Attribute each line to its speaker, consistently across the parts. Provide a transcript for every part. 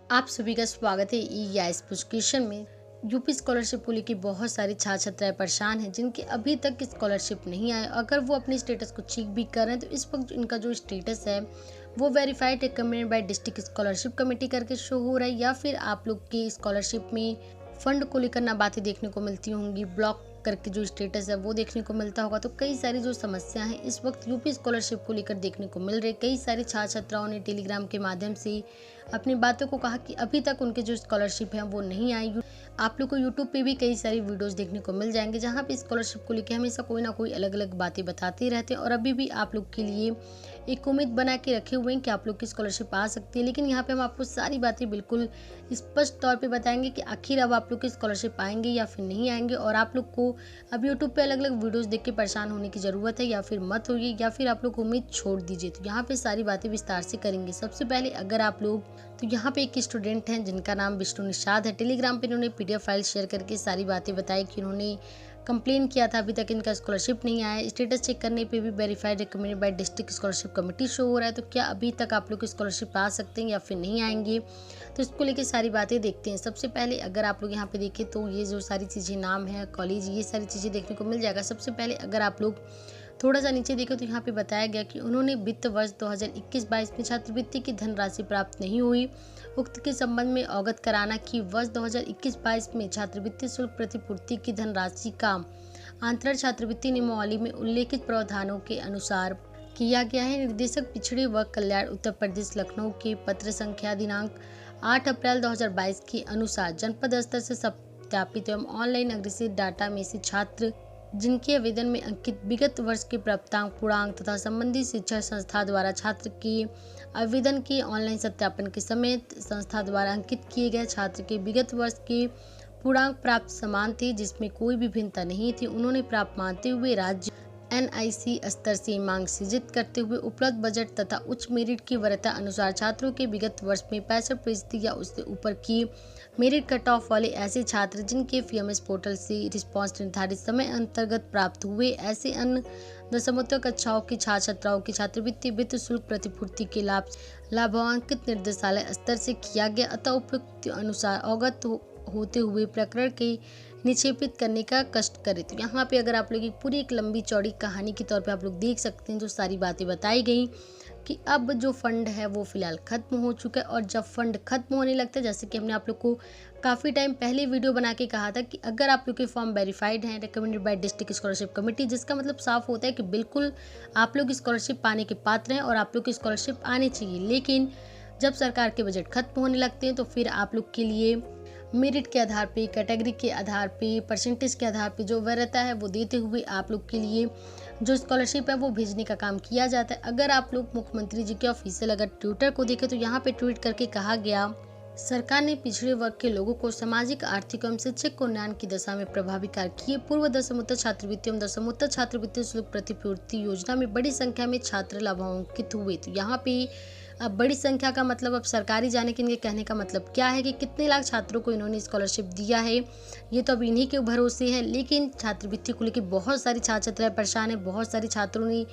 Speaker 1: आप सभी का स्वागत है EIS एजुकेशन में। यूपी स्कॉलरशिप को लेकर बहुत सारे छात्र छात्राएं परेशान हैं जिनके अभी तक स्कॉलरशिप नहीं आए। अगर वो अपने स्टेटस को चेक भी कर रहे हैं तो इस वक्त इनका जो स्टेटस है वो verified recommended by district scholarship committee करके शो हो रहा है, या फिर आप लोग के स्कॉलरशिप में फंड को लेकर ना बातें देखने को मिलती होंगी, ब्लॉक करके जो स्टेटस है वो देखने को मिलता होगा। तो कई सारी जो समस्या हैं इस वक्त यूपी स्कॉलरशिप को लेकर देखने को मिल रही। कई सारे छात्र छात्राओं ने टेलीग्राम के माध्यम से अपनी बातों को कहा कि अभी तक उनके जो स्कॉलरशिप है वो नहीं आई। आप लोग को यूट्यूब पे भी कई सारी वीडियोस देखने को मिल जाएंगे जहाँ पे स्कॉलरशिप को लेकर हमेशा कोई ना कोई अलग अलग बातें बताते रहते हैं, और अभी भी आप लोग के लिए एक उम्मीद बना के रखे हुए हैं कि आप लोग की स्कॉलरशिप आ सकती है। लेकिन यहाँ पे हम आपको सारी बातें बिल्कुल स्पष्ट तौर पे बताएंगे कि आखिर अब आप लोग की स्कॉलरशिप आएंगे या फिर नहीं आएंगे, और आप लोग को अब यूट्यूब पे अलग अलग वीडियोस देख के परेशान होने की ज़रूरत है या फिर मत होइए, या फिर आप लोग उम्मीद छोड़ दीजिए। तो यहाँ पे सारी बातें विस्तार से करेंगे। सबसे पहले अगर आप लोग, तो यहाँ पे एक स्टूडेंट हैं जिनका नाम विष्णु निषाद है। टेलीग्राम पे इन्होंने PDF फाइल शेयर करके सारी बातें बताई कि उन्होंने कंप्लेन किया था, अभी तक इनका स्कॉलरशिप नहीं आया। स्टेटस चेक करने पे भी verified recommended by district scholarship committee show हो रहा है। तो क्या अभी तक आप लोग स्कॉलरशिप आ सकते हैं या फिर नहीं आएंगे, तो इसको लेके सारी बातें देखते हैं। सबसे पहले अगर आप लोग यहाँ पे देखें तो ये जो सारी चीज़ें, नाम है, कॉलेज, ये सारी चीज़ें देखने को मिल जाएगा। सबसे पहले अगर आप लोग थोड़ा सा नीचे देखें तो यहाँ पे बताया गया कि उन्होंने वित्त वर्ष 2021-22 में छात्रवृत्ति की धनराशि प्राप्त नहीं हुई। उक्त के संबंध में अवगत कराना कि वर्ष 2021-22 में छात्रवृत्ति शुल्क प्रतिपूर्ति की धनराशि का आंतरण छात्रवृत्ति नियमावली में उल्लेखित प्रावधानों के अनुसार किया गया है। निर्देशक पिछड़े वर्ग कल्याण उत्तर प्रदेश लखनऊ के पत्र संख्या दिनांक 8 अप्रैल 2022 के अनुसार जनपद स्तर से सत्यापित एवं ऑनलाइन अग्रेसित डाटा में से छात्र जिनके आवेदन में अंकित विगत वर्ष के प्राप्तांक पूर्णांक तथा संबंधित शिक्षा संस्था द्वारा छात्र के आवेदन के ऑनलाइन सत्यापन के समय संस्था द्वारा अंकित किए गए छात्र के विगत वर्ष के पूर्णांक प्राप्त समान थे, जिसमें कोई भी भिन्नता नहीं थी। उन्होंने प्राप्त मानते हुए राज्य NIC स्तर से मांग सृजित करते हुए उपलब्ध बजट तथा उच्च मेरिट की वरीयता अनुसार छात्रों के विगत वर्ष में 65% या उससे ऊपर की मेरिट कट ऑफ वाले ऐसे छात्र जिनके FEMS पोर्टल से रिस्पांस निर्धारित समय अंतर्गत प्राप्त हुए ऐसे अन्य दशमोत्तर कक्षाओं की छात्र छात्राओं की छात्रवृत्ति वित्त शुल्क प्रतिपूर्ति के लाभांकित निर्देशालय स्तर से किया गया। अतः उपयुक्त अनुसार अवगत होते हुए प्रकरण के निक्षेपित करने का कष्ट करें। तो यहाँ पे अगर आप लोग की पूरी एक लंबी चौड़ी कहानी के तौर पे आप लोग देख सकते हैं जो सारी बातें बताई गई कि अब जो फंड है वो फिलहाल खत्म हो चुका है, और जब फंड खत्म होने लगता है, जैसे कि हमने आप लोग को काफ़ी टाइम पहले वीडियो बना के कहा था कि अगर आप लोग के फॉर्म वेरीफाइड हैं recommended by district scholarship committee, जिसका मतलब साफ होता है कि बिल्कुल आप लोग स्कॉलरशिप पाने के पात्र हैं और आप लोग की स्कॉलरशिप आनी चाहिए। लेकिन जब सरकार के बजट खत्म होने लगते हैं तो फिर आप लोग के लिए मेरिट के आधार पे, कैटेगरी के आधार पे, परसेंटेज के आधार पे जो वरीयता है वो देते हुए आप लोग के लिए जो स्कॉलरशिप है वो भेजने का काम किया जाता है। अगर आप लोग मुख्यमंत्री जी के ऑफिशियल अगर ट्विटर को देखें तो यहाँ पे ट्वीट करके कहा गया, सरकार ने पिछड़े वर्ग के लोगों को सामाजिक, आर्थिक एवं शैक्षिक उन्नयन की दशा में प्रभावी कार्य किए। पूर्व दशमोत्तर छात्रवृत्ति एवं दशमोत्तर छात्रवृत्ति शुल्क प्रतिपूर्ति योजना में बड़ी संख्या में छात्र लाभान्वित हुए। तो यहाँ पे अब बड़ी संख्या का मतलब, अब सरकारी जाने के इनके कहने का मतलब क्या है कि कितने लाख छात्रों को इन्होंने स्कॉलरशिप दिया है, ये तो अब इन्हीं के भरोसे है। लेकिन छात्रवृत्ति को लेकर बहुत सारी छात्र छात्राएं परेशान है। बहुत सारे छात्रों ने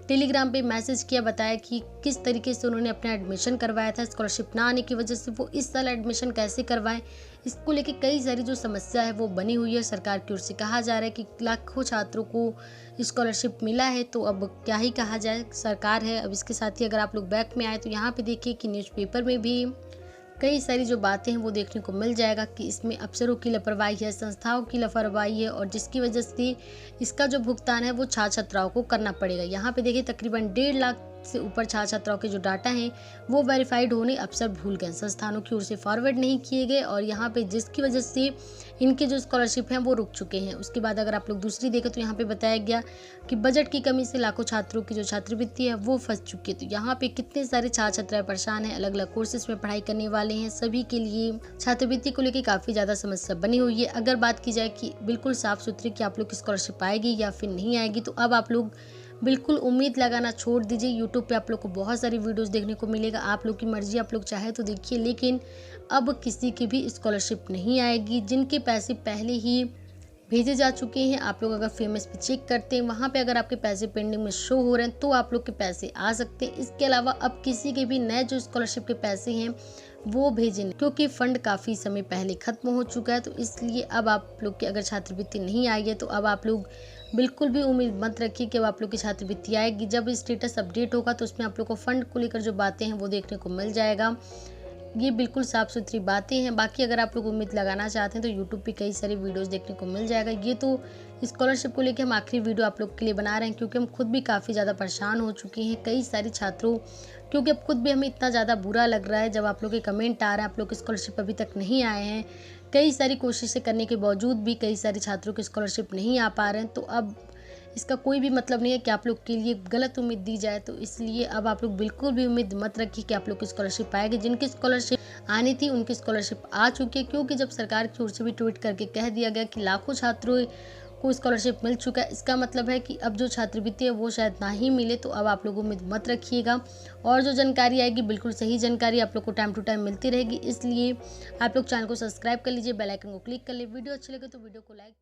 Speaker 1: टेलीग्राम पे मैसेज किया, बताया कि किस तरीके से उन्होंने अपना एडमिशन करवाया था, स्कॉलरशिप ना आने की वजह से वो इस साल एडमिशन कैसे करवाएं। इसको लेके कई सारी जो समस्या है वो बनी हुई है। सरकार की ओर से कहा जा रहा है कि लाखों छात्रों को स्कॉलरशिप मिला है, तो अब क्या ही कहा जाए, सरकार है। अब इसके साथ ही अगर आप लोग बैक में आए तो यहाँ पे देखिए कि न्यूज़पेपर में भी कई सारी जो बातें हैं वो देखने को मिल जाएगा कि इसमें अफसरों की लापरवाही है, संस्थाओं की लापरवाही है, और जिसकी वजह से इसका जो भुगतान है वो छात्र छात्राओं को करना पड़ेगा। यहाँ पे देखिए तकरीबन 1.5 लाख से ऊपर छात्र छात्राओं के जो डाटा हैं वो वेरीफाइड होने अफसर भूल गए, संस्थानों की ओर से फॉरवर्ड नहीं किए गए, और यहाँ पे जिसकी वजह से इनके जो स्कॉलरशिप हैं वो रुक चुके हैं। उसके बाद अगर आप लोग दूसरी देखें तो यहाँ पे बताया गया कि बजट की कमी से लाखों छात्रों की जो छात्रवृत्ति है वो फंस चुकी है। तो यहाँ पे कितने सारे छात्र छात्राएं परेशान हैं, अलग अलग कोर्सेज में पढ़ाई करने वाले हैं, सभी के लिए छात्रवृत्ति को लेकर काफ़ी ज़्यादा समस्या बनी हुई है। अगर बात की जाए कि बिल्कुल साफ सुथरी कि आप लोग की स्कॉलरशिप आएगी या फिर नहीं आएगी, तो अब आप लोग बिल्कुल उम्मीद लगाना छोड़ दीजिए। यूट्यूब पे आप लोग को बहुत सारी वीडियोस देखने को मिलेगा, आप लोग की मर्जी, आप लोग चाहे तो देखिए, लेकिन अब किसी की भी स्कॉलरशिप नहीं आएगी। जिनके पैसे पहले ही भेजे जा चुके हैं। आप लोग अगर फेमस पे चेक करते हैं, वहाँ पे अगर आपके पैसे पेंडिंग में शो हो रहे हैं तो आप लोग के पैसे आ सकते हैं। इसके अलावा अब किसी के भी नए जो स्कॉलरशिप के पैसे हैं वो भेजें, क्योंकि फ़ंड काफ़ी समय पहले ख़त्म हो चुका है। तो इसलिए अब आप लोग की अगर छात्रवृत्ति नहीं आई है तो अब आप लोग बिल्कुल भी उम्मीद मत रखिए कि अब आप लोग की छात्रवृत्ति आएगी। जब स्टेटस अपडेट होगा तो उसमें आप लोग को फ़ंड को लेकर जो बातें हैं वो देखने को मिल जाएगा। ये बिल्कुल साफ़-सुथरी बातें हैं। बाकी अगर आप लोग उम्मीद लगाना चाहते हैं तो यूट्यूब पे कई सारी वीडियोज़ देखने को मिल जाएगा। ये तो स्कॉलरशिप को लेके हम आखिरी वीडियो आप लोग के लिए बना रहे हैं, क्योंकि हम खुद भी काफ़ी ज़्यादा परेशान हो चुके हैं, कई सारे छात्रों, क्योंकि अब खुद भी हमें इतना ज़्यादा बुरा लग रहा है जब आप लोग के कमेंट आ रहा है आप लोग की स्कॉलरशिप अभी तक नहीं आए हैं। कई सारी कोशिशें करने के बावजूद भी कई सारे छात्रों की स्कॉलरशिप नहीं आ पा रहे हैं। तो अब इसका कोई भी मतलब नहीं है कि आप लोग के लिए गलत उम्मीद दी जाए। तो इसलिए अब आप लोग बिल्कुल भी उम्मीद मत रखिए कि आप लोग की स्कॉलरशिप आएगी। जिनकी स्कॉलरशिप आनी थी उनकी स्कॉलरशिप आ चुकी है, क्योंकि जब सरकार की ओर से भी ट्वीट करके कह दिया गया कि लाखों छात्रों को स्कॉलरशिप मिल चुका है, इसका मतलब है कि अब जो छात्रवृत्ति है वो शायद ना ही मिले। तो अब आप लोग उम्मीद मत रखिएगा, और जो जानकारी आएगी बिल्कुल सही जानकारी आप लोग को टाइम टू टाइम मिलती रहेगी। इसलिए आप लोग चैनल को सब्सक्राइब कर लीजिए, बेल आइकन को क्लिक कर लीजिए। वीडियो अच्छी लगे तो वीडियो को लाइक